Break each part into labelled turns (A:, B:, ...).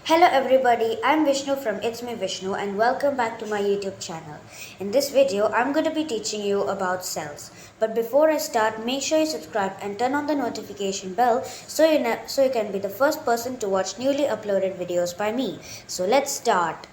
A: Hello everybody, I'm Vishnu from It'sMeVishnu and welcome back to my YouTube channel. In this video, I'm going to be teaching you about cells. But before I start, make sure you subscribe and turn on the notification bell so you can be the first person to watch newly uploaded videos by me. So let's start.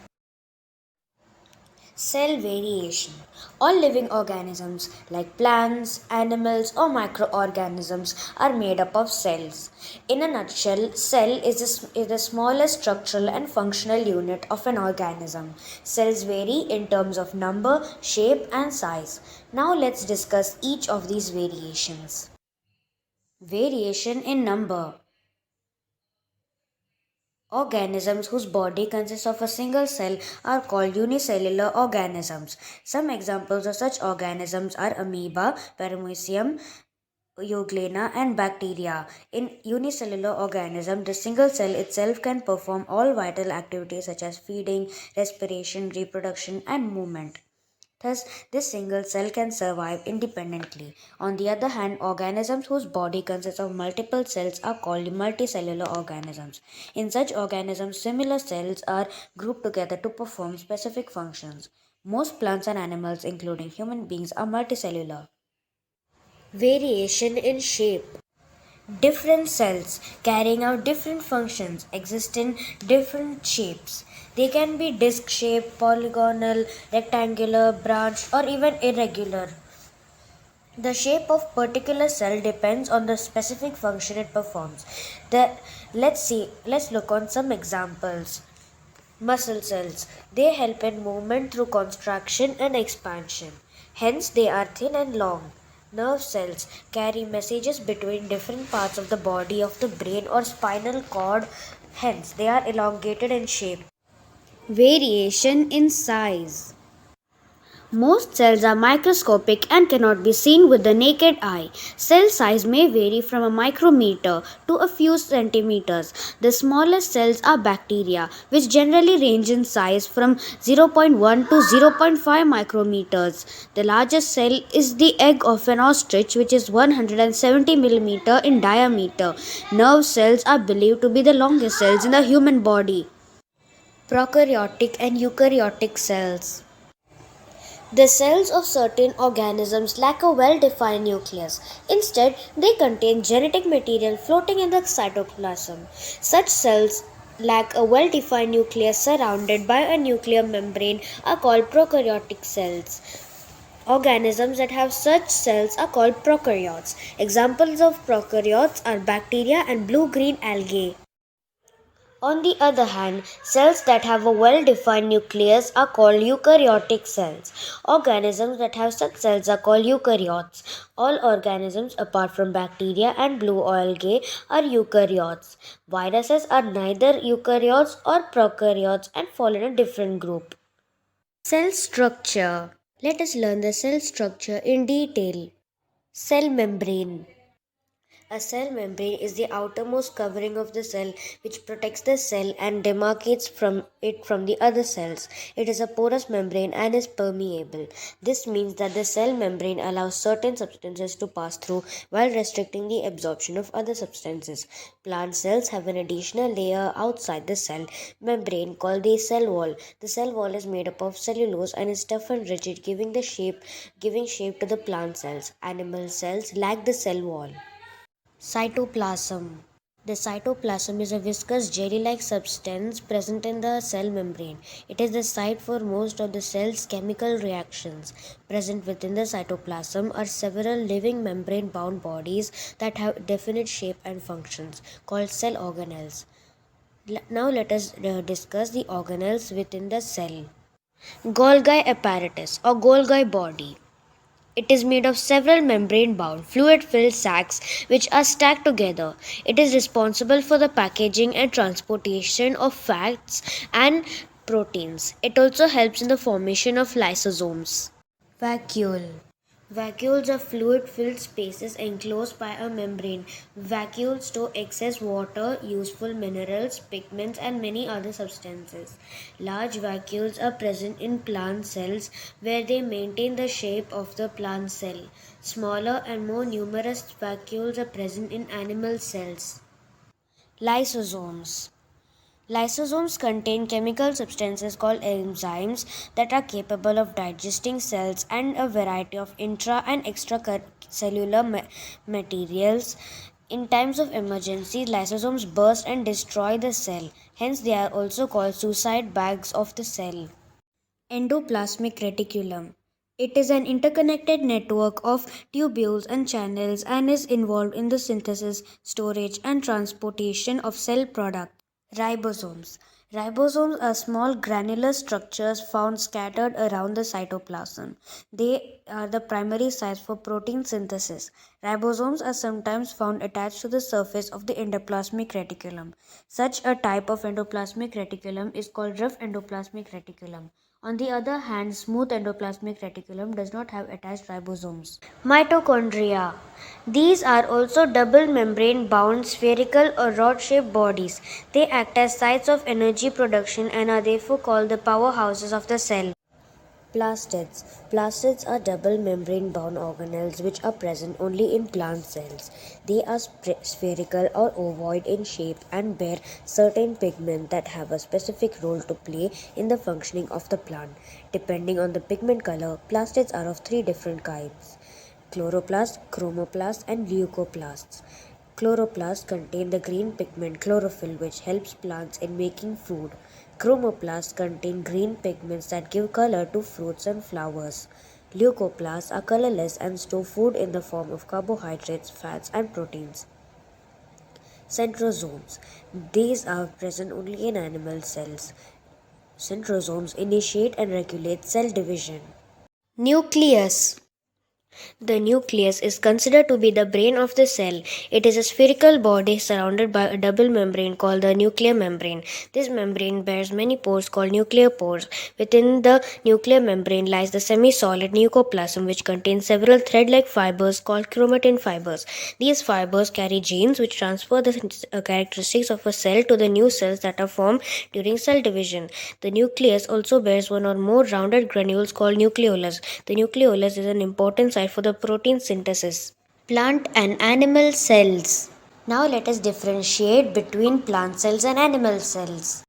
A: Cell variation. All living organisms like plants, animals, or microorganisms are made up of cells. In a nutshell, cell is the smallest structural and functional unit of an organism. Cells vary in terms of number, shape, and size. Now let's discuss each of these variations. Variation in number. Organisms whose body consists of a single cell are called unicellular organisms. Some examples of such organisms are amoeba, paramecium, euglena, and bacteria. In unicellular organism, the single cell itself can perform all vital activities such as feeding, respiration, reproduction, and movement. Thus, this single cell can survive independently. On the other hand, organisms whose body consists of multiple cells are called multicellular organisms. In such organisms, similar cells are grouped together to perform specific functions. Most plants and animals, including human beings, are multicellular. Variation in shape. Different cells carrying out different functions exist in different shapes. They can be disc shaped, polygonal, rectangular, branched, or even irregular. The shape of particular cell depends on the specific function it performs. Let's look on some examples. Muscle cells. They help in movement through contraction and expansion. Hence, they are thin and long. Nerve cells carry messages between different parts of the body of the brain or spinal cord. Hence, they are elongated in shape. Variation in size. Most cells are microscopic and cannot be seen with the naked eye. Cell size may vary from a micrometer to a few centimeters. The smallest cells are bacteria, which generally range in size from 0.1 to 0.5 micrometers. The largest cell is the egg of an ostrich, which is 170 millimeter in diameter. Nerve cells are believed to be the longest cells in the human body. Prokaryotic and eukaryotic cells. The cells of certain organisms lack a well-defined nucleus. Instead, they contain genetic material floating in the cytoplasm. Such cells lack a well-defined nucleus surrounded by a nuclear membrane are called prokaryotic cells. Organisms that have such cells are called prokaryotes. Examples of prokaryotes are bacteria and blue-green algae. On the other hand, cells that have a well-defined nucleus are called eukaryotic cells. Organisms that have such cells are called eukaryotes. All organisms apart from bacteria and blue algae are eukaryotes. Viruses are neither eukaryotes or prokaryotes and fall in a different group. Cell structure. Let us learn the cell structure in detail. Cell membrane. A cell membrane is the outermost covering of the cell which protects the cell and demarcates it from the other cells. It is a porous membrane and is permeable. This means that the cell membrane allows certain substances to pass through while restricting the absorption of other substances. Plant cells have an additional layer outside the cell membrane called the cell wall. The cell wall is made up of cellulose and is tough and rigid, giving shape to the plant cells. Animal cells lack the cell wall. Cytoplasm. The cytoplasm is a viscous jelly-like substance present in the cell membrane. It is the site for most of the cell's chemical reactions. Present within the cytoplasm are several living membrane-bound bodies that have definite shape and functions, called cell organelles. Now let us discuss the organelles within the cell. Golgi apparatus or Golgi body. It is made of several membrane bound, fluid filled sacs which are stacked together. It is responsible for the packaging and transportation of fats and proteins. It also helps in the formation of lysosomes. Vacuole. Vacuoles are fluid-filled spaces enclosed by a membrane. Vacuoles store excess water, useful minerals, pigments, and many other substances. Large vacuoles are present in plant cells where they maintain the shape of the plant cell. Smaller and more numerous vacuoles are present in animal cells. Lysosomes. Lysosomes contain chemical substances called enzymes that are capable of digesting cells and a variety of intra and extracellular materials. In times of emergency, lysosomes burst and destroy the cell. Hence, they are also called suicide bags of the cell. Endoplasmic reticulum. It is an interconnected network of tubules and channels and is involved in the synthesis, storage, and transportation of cell products. Ribosomes. Ribosomes are small granular structures found scattered around the cytoplasm. They are the primary sites for protein synthesis. Ribosomes are sometimes found attached to the surface of the endoplasmic reticulum. Such a type of endoplasmic reticulum is called rough endoplasmic reticulum. On the other hand, smooth endoplasmic reticulum does not have attached ribosomes. Mitochondria. These are also double membrane bound spherical or rod shaped bodies. They act as sites of energy production and are therefore called the powerhouses of the cell. Plastids. Plastids are double membrane bound organelles which are present only in plant cells. They are spherical or ovoid in shape and bear certain pigments that have a specific role to play in the functioning of the plant. Depending on the pigment color, plastids are of three different kinds: chloroplasts, chromoplasts, and leucoplasts. Chloroplasts contain the green pigment chlorophyll which helps plants in making food. Chromoplasts contain green pigments that give color to fruits and flowers. Leucoplasts are colorless and store food in the form of carbohydrates, fats, and proteins. Centrosomes. These are present only in animal cells. Centrosomes initiate and regulate cell division. Nucleus. The nucleus is considered to be the brain of the cell. It is a spherical body surrounded by a double membrane called the nuclear membrane. This membrane bears many pores called nuclear pores. Within the nuclear membrane lies the semi-solid nucleoplasm, which contains several thread-like fibers called chromatin fibers. These fibers carry genes which transfer the characteristics of a cell to the new cells that are formed during cell division. The nucleus also bears one or more rounded granules called nucleolus. The nucleolus is an important site for the protein synthesis. Plant and animal cells. Now let us differentiate between plant cells and animal cells.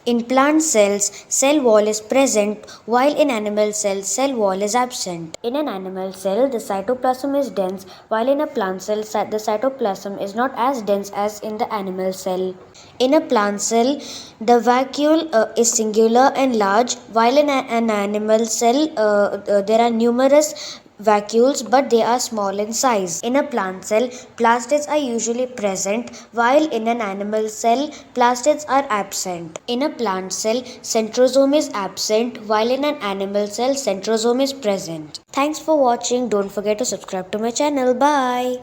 A: In plant cells, cell wall is present, while in animal cells, cell wall is absent. In an animal cell, the cytoplasm is dense, while in a plant cell, the cytoplasm is not as dense as in the animal cell. In a plant cell, the vacuole is singular and large, while in an animal cell, there are numerous vacuoles, but they are small in size. In a plant cell, plastids are usually present, while in an animal cell, plastids are absent. In a plant cell, centrosome is absent, while in an animal cell, centrosome is present. Thanks for watching. Don't forget to subscribe to my channel. Bye.